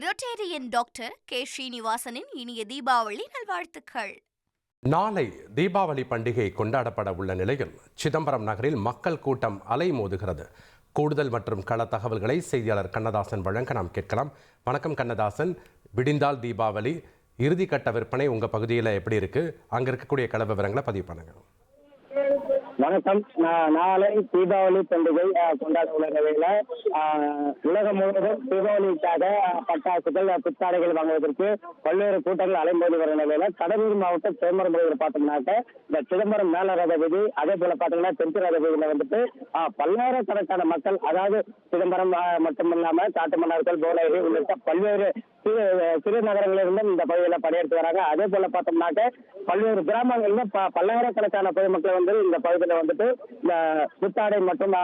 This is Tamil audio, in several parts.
ரொட்டேரியன் டாக்டர் கே ஸ்ரீனிவாசனின் இனிய தீபாவளி நல்வாழ்த்துக்கள். நாளை தீபாவளி பண்டிகை கொண்டாடப்பட உள்ள நிலையில் சிதம்பரம் நகரில் மக்கள் கூட்டம் அலைமோதுகிறது. கூடுதல் மற்றும் கள தகவல்களை செய்தியாளர் கண்ணதாசன் வழங்க நாம் கேட்கலாம். வணக்கம் கண்ணதாசன், விடிந்தால் தீபாவளி இறுதிக்கட்ட விற்பனை உங்க பகுதியில் எப்படி இருக்கு? அங்க இருக்கக்கூடிய கள விவரங்களை பதிவு பண்ணுங்க. வணக்கம். நாளை தீபாவளி பண்டிகை கொண்டாட உள்ள நிலையில உலகம் முழுவதும் தீபாவளிக்காக பட்டாசுகள் புத்தாடைகள் வாங்குவதற்கு பல்வேறு கூட்டங்கள் அலைமோதி வரும் நிலையில கடலூர் மாவட்டம் சிதம்பரம் பகுதியில் பார்த்தோம்னாக்க இந்த சிதம்பரம் மேல ரத வீதி, அதே போல பாத்தீங்கன்னா தெற்கு ரத வீதியில வந்துட்டு பல்லாயிரக்கணக்கான மக்கள், அதாவது சிதம்பரம் மட்டுமில்லாம காட்டுமன்னார்கள், போனேரி உள்ளிட்ட பல்வேறு சிறு நகரங்களிலிருந்தும் இந்த பகுதியில் படையெடுத்து வராங்க. அதே போல பார்த்தோம்னாக்க பல்வேறு கிராமங்களிலும் பல்லாயிரக்கணக்கான பொதுமக்கள் வந்து இந்த பகுதியில் வந்துட்டு இந்த புத்தாடை மற்றும்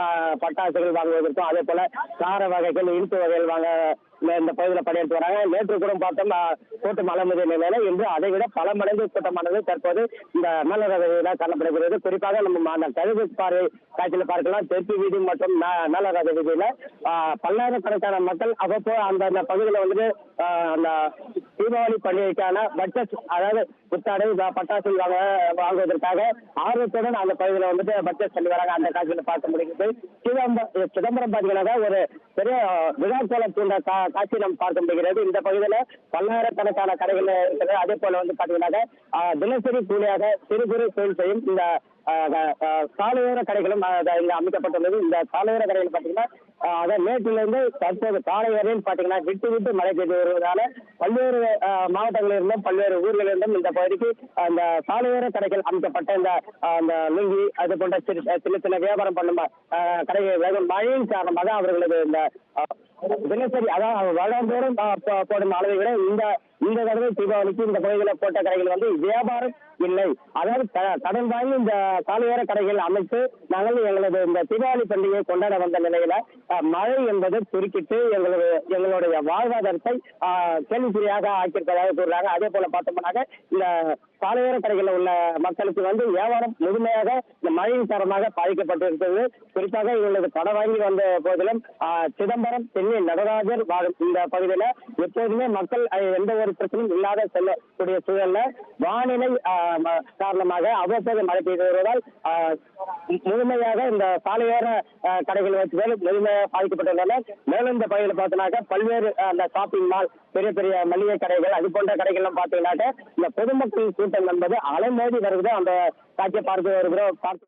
பட்டாசுகள் வாங்குவதற்கும், அதே போல கார வகைகள், இனிப்பு வகைகள் வாங்க இந்த பகுதியில் படையெடுத்து வராங்க. நேற்று கூட பார்த்தோம் கூட்டம் அலமதிய நிலையில இன்று அதை விட பல மடங்கு கூட்டமானது தற்போது இந்த மேலரத காணப்படுகிறது. குறிப்பாக நம்ம அந்த கழுகு பார்வை காட்சியில் பார்க்கலாம். தெற்கு வீதி மற்றும் மேலரத வீதியில பல்லாயிரக்கணக்கான மக்கள் அவ்வப்போ அந்த பகுதியில் வந்துட்டு அந்த தீபாவளி பண்டிகைக்கான பட்ஜெட், அதாவது புத்தாடை பட்டாசு வாங்குவதற்காக ஆர்வத்துடன் அந்த பகுதியில் வந்துட்டு பட்ஜெட் சொல்லி வராங்க. அந்த காட்சியில் பார்க்க முடிகிறது. சிதம்பரம் பார்த்தீங்கன்னா ஒரு பெரிய விழா கோல தூண்ட காட்சி நாம் பார்க்க முடிகிறது. இந்த பகுதியில பல்லாயிரக்கணக்கான கடைகள் இருக்கிறது. அதே போல வந்து பாத்தீங்கன்னா தினசரி கூலியாக சிறு குறு தொழில் செய்யும் இந்த சாலையோர கடைகளும் இங்க அமைக்கப்பட்டுள்ளது. இந்த சாலையோர கடைகள் பாத்தீங்கன்னா அதான் நேற்றிலிருந்து தற்போது காலை வரையில் பாத்தீங்கன்னா விட்டு விட்டு மழை பெய்து வருவதால பல்வேறு மாவட்டங்களிலிருந்தும் பல்வேறு ஊர்களிலிருந்தும் இந்த பகுதிக்கு அந்த சாலையோர கடைகள் அமைக்கப்பட்ட இந்த லுங்கி அது போன்ற சின்ன சின்ன வியாபாரம் பண்ணும் கடைகள் மழையின் காரணமாக அவர்களது இந்த தினசரி, அதாவது வருடந்தோறும் போடும் அளவை விட இந்த தடவை தீபாவளிக்கு இந்த பகுதியில் போட்ட கடைகள் வந்து வியாபாரம் இல்லை. அதாவது கடன் வாங்கி இந்த சாலையோர கடைகள் அமைத்து நாங்கள் எங்களது இந்த தீபாவளி பண்டிகையை கொண்டாட வந்த நிலையில மழை என்பது குறுக்கிட்டு எங்களுடைய வாழ்வாதாரத்தை கேள்விக்குறியாக ஆக்கியிருப்பதாக கூறுறாங்க. அதே போல பார்த்தோம்னாக்க இந்த சாலையோர கடைகளில் உள்ள மக்களுக்கு வந்து வியாபாரம் முழுமையாக இந்த மழையின் காரணமாக பாதிக்கப்பட்டிருக்கிறது. குறிப்பாக இவங்களது கடன் வாங்கி வந்த போதிலும் சிதம்பரம் சென்னை நடராஜர் வாழும் இந்த பகுதியில எப்போதுமே மக்கள் எந்த ஒரு பிரச்சனையும் இல்லாத செல்லக்கூடிய சூழல்ல வானிலை காரணமாக அவ்வப்போது மழை பெய்து வருவதால் முழுமையாக இந்த சாலையோர கடைகள் வச்சு முழுமையாக பாதிக்கப்பட்டுள்ளன. மேலும் இந்த பகுதியில் பார்த்தோம்னாக்க பல்வேறு அந்த ஷாப்பிங் மால், பெரிய பெரிய மளிகை கடைகள், அது போன்ற கடைகள்லாம் பார்த்தீங்கன்னாக்க இந்த பொதுமக்களின் கூட்டம் என்பது அலைமோதி வருகிறது. அந்த காட்சியை பார்த்து வருகிறோம்.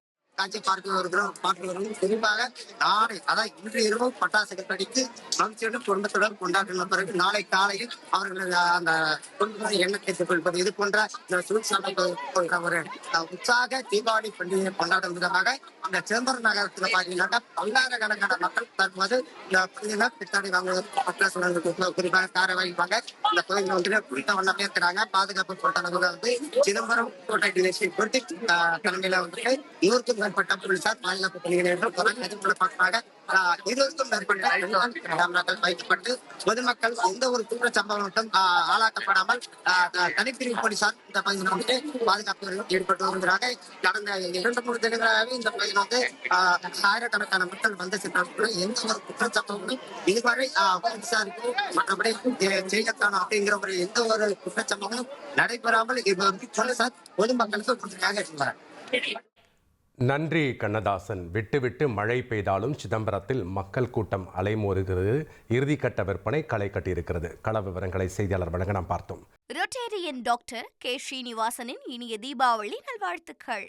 குறிப்பாக நாளை, அதாவது இன்று இரவு பட்டாசுகள் வெடித்து மகிழ்ச்சியுடன் குடும்பத்துடன் கொண்டாடின பிறகு நாளை காலையில் அவர்கள் அந்த குடும்பத்தை எண்ணெய் தேர்த்துக் கொள்வது, இது போன்ற போன்ற ஒரு உற்சாக தீபாவளி பண்டிகையை கொண்டாடும் விதமாக அந்த சிதம்பரம் நகரத்தில் பார்த்தீங்கன்னா பல்லாயிரக்கணக்கான மக்கள் தற்போது இந்த பகுதியில பித்தாடி வாங்குவது, பட்டாசு குறிப்பாக கார வாங்கிப்பாங்க. இந்த பகுதியில் வந்து குறித்த வண்ணமே இருக்கிறாங்க. பாதுகாப்பு போட்டவங்க வந்து சிதம்பரம் கோட்டை டிஎஸ்பி தலைமையில வந்துட்டு 100க்கும் மேற்பட்ட போலீசார் பாதுகாப்பு பணிகள் பார்ப்பாங்க. 20க்கும் மேற்பட்ட வைக்கப்பட்டு பொதுமக்கள் எந்த ஒரு குற்ற சம்பவம் மட்டும் ஆளாக்கப்படாமல் தனிப்பிரிவு போலீசார் இந்த பகுதியில் வந்து பாதுகாப்பு ஈடுபட்டு வருகிறாங்க. கடந்த 2-3 தினங்களாகவே இந்த பகுதியில் வந்து ஆயிரக்கணக்கான மக்கள் வந்து சென்றார்கள். எந்த ஒரு குற்ற சம்பவமும் இதுவரை போலீசாருக்கு மற்றபடி செய்யத்தானோ அப்படிங்கிற ஒரு எந்த ஒரு குற்றச்சம்பவமும் நடைபெறாமல் போலீசார் பொதுமக்களுக்கு உறுதியாக இருக்கிறார். நன்றி கண்ணதாசன். விட்டு விட்டு மழை பெய்தாலும் சிதம்பரத்தில் மக்கள் கூட்டம் அலைமோதுகிறது. இறுதிக்கட்ட விற்பனை களை கட்டியிருக்கிறது. கள விவரங்களை செய்தியாளர் வழங்க நாம் பார்த்தோம். ரொட்டேரியன் டாக்டர் கே ஸ்ரீனிவாசனின் இனிய தீபாவளி நல்வாழ்த்துக்கள்.